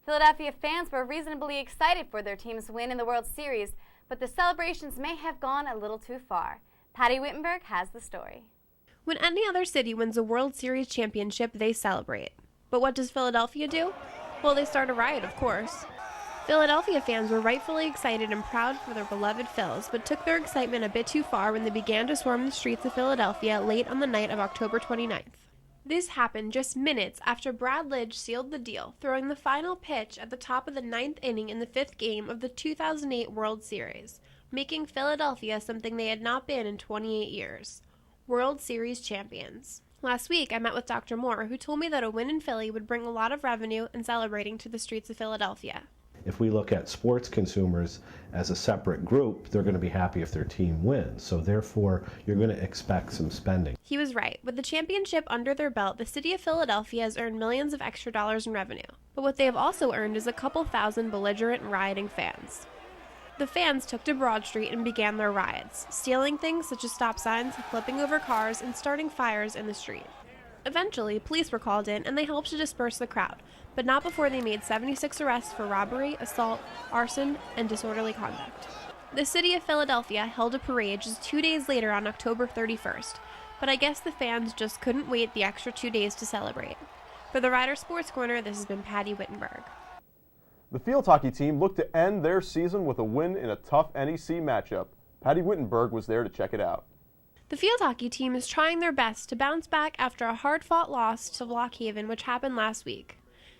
Philadelphia fans were reasonably excited for their team's win in the World Series, but the celebrations may have gone a little too far. Patty Wittenberg has the story. When any other city wins a World Series championship, they celebrate. But what does Philadelphia do? Well, they start a riot, of course. Philadelphia fans were rightfully excited and proud for their beloved Phils, but took their excitement a bit too far when they began to swarm the streets of Philadelphia late on the night of October 29th. This happened just minutes after Brad Lidge sealed the deal, throwing the final pitch at the top of the ninth inning in the fifth game of the 2008 World Series, making Philadelphia something they had not been in 28 years: World Series champions. Last week, I met with Dr. Moore, who told me that a win in Philly would bring a lot of revenue and celebrating to the streets of Philadelphia. If we look at sports consumers as a separate group, they're going to be happy if their team wins. So therefore, you're going to expect some spending. He was right. With the championship under their belt, the city of Philadelphia has earned millions of extra dollars in revenue. But what they have also earned is a couple thousand belligerent, rioting fans. The fans took to Broad Street and began their riots, stealing things such as stop signs, flipping over cars, and starting fires in the street. Eventually, police were called in and they helped to disperse the crowd, but not before they made 76 arrests for robbery, assault, arson, and disorderly conduct. The city of Philadelphia held a parade just 2 days later on October 31st, but I guess the fans just couldn't wait the extra 2 days to celebrate. For the Rider Sports Corner, this has been Patty Wittenberg. The field hockey team looked to end their season with a win in a tough NEC matchup. Patty Wittenberg was there to check it out. The field hockey team is trying their best to bounce back after a hard-fought loss to Lock Haven, which happened last week.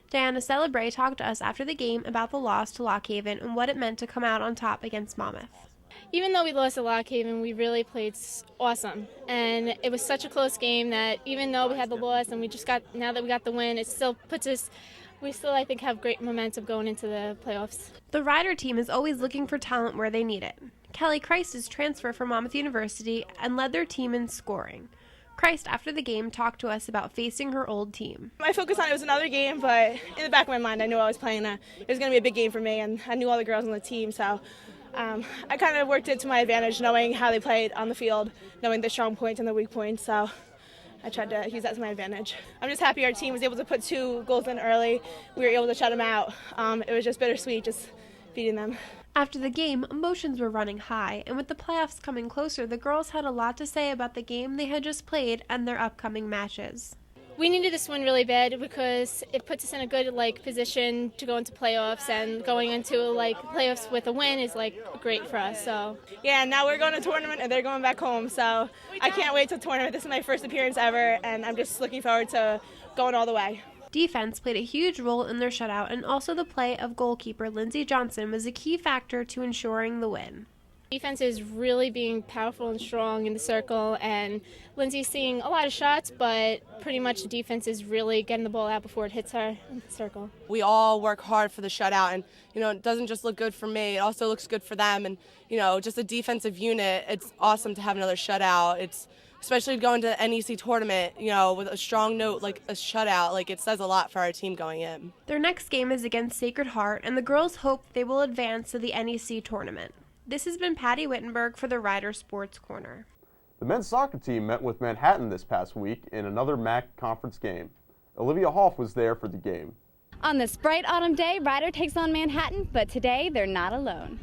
Diana Celebre talked to us after the game about the loss to Lock Haven and what it meant to come out on top against Monmouth. Even though we lost to Lock Haven, we really played awesome. And it was such a close game that even though we had the loss and now that we got the win, it still puts us, we still, I think, have great momentum going into the playoffs. The Rider team is always looking for talent where they need it. Kelly Christ is transferred from Monmouth University and led their team in scoring. Christ, after the game, talked to us about facing her old team. My focus on it was another game, but in the back of my mind, I knew I was playing it was going to be a big game for me, and I knew all the girls on the team, so I kind of worked it to my advantage, knowing how they played on the field, knowing the strong points and the weak points, so I tried to use that to my advantage. I'm just happy our team was able to put 2 goals in early. We were able to shut them out. It was just bittersweet, just beating them. After the game, emotions were running high, and with the playoffs coming closer, the girls had a lot to say about the game they had just played and their upcoming matches. We needed this win really bad because it puts us in a good position to go into playoffs, and going into playoffs with a win is great for us. So yeah, now we're going to tournament and they're going back home, so I can't wait till tournament. This is my first appearance ever, and I'm just looking forward to going all the way. Defense played a huge role in their shutout, and also the play of goalkeeper Lindsey Johnson was a key factor to ensuring the win. Defense is really being powerful and strong in the circle, and Lindsey's seeing a lot of shots, but pretty much the defense is really getting the ball out before it hits her in the circle. We all work hard for the shutout, and it doesn't just look good for me, it also looks good for them, and just a defensive unit. It's awesome to have another shutout. It's especially going to the NEC tournament, with a strong note like a shutout, it says a lot for our team going in. Their next game is against Sacred Heart, and the girls hope they will advance to the NEC tournament. This has been Patty Wittenberg for the Rider Sports Corner. The men's soccer team met with Manhattan this past week in another MAC conference game. Olivia Hoff was there for the game. On this bright autumn day, Rider takes on Manhattan, but today they're not alone.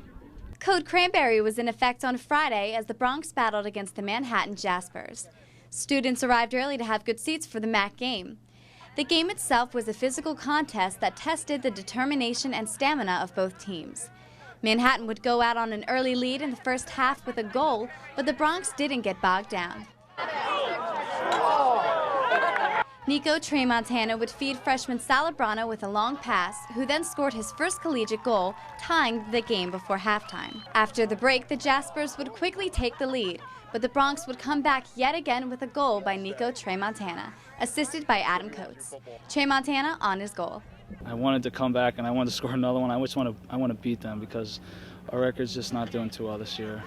Code Cranberry was in effect on Friday as the Bronx battled against the Manhattan Jaspers. Students arrived early to have good seats for the MAC game. The game itself was a physical contest that tested the determination and stamina of both teams. Manhattan would go out on an early lead in the first half with a goal, but the Bronx didn't get bogged down. Nico Tremontana would feed freshman Salabrana with a long pass, who then scored his first collegiate goal, tying the game before halftime. After the break, the Jaspers would quickly take the lead, but the Bronx would come back yet again with a goal by Nico Tremontana, assisted by Adam Coates. Tremontana on his goal. I wanted to come back and I wanted to score another one. I want to beat them because our record's just not doing too well this year.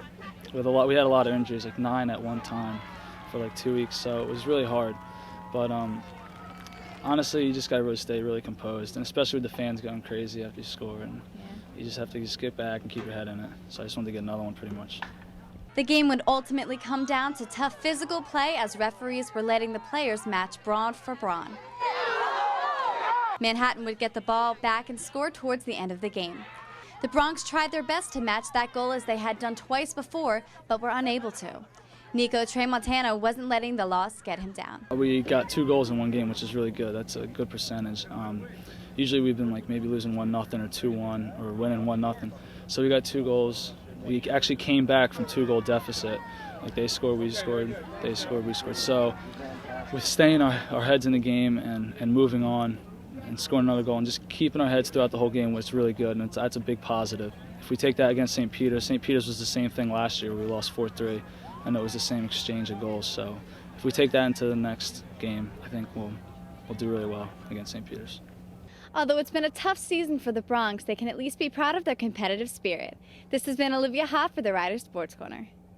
We had a lot of injuries, 9 at one time for 2 weeks, so it was really hard. But honestly, you just got to really stay really composed, and especially with the fans going crazy after you score, and you just have to just get back and keep your head in it. So I just wanted to get another one pretty much. The game would ultimately come down to tough physical play as referees were letting the players match brawn for brawn. Manhattan would get the ball back and score towards the end of the game. The Bronx tried their best to match that goal as they had done twice before, but were unable to. Nico Tramontana wasn't letting the loss get him down. We got 2 goals in one game, which is really good. That's a good percentage. Usually we've been like maybe losing 1-0 or 2-1 or winning 1-0. So we got 2 goals. We actually came back from 2-goal deficit. Like they scored, we scored, they scored, we scored. So with staying our heads in the game and moving on and scoring another goal and just keeping our heads throughout the whole game was really good, and that's a big positive. If we take that against St. Peter's was the same thing last year. We lost 4-3, and it was the same exchange of goals. So if we take that into the next game, I think we'll do really well against St. Peter's. Although it's been a tough season for the Bronx, they can at least be proud of their competitive spirit. This has been Olivia Hoff for the Rider Sports Corner.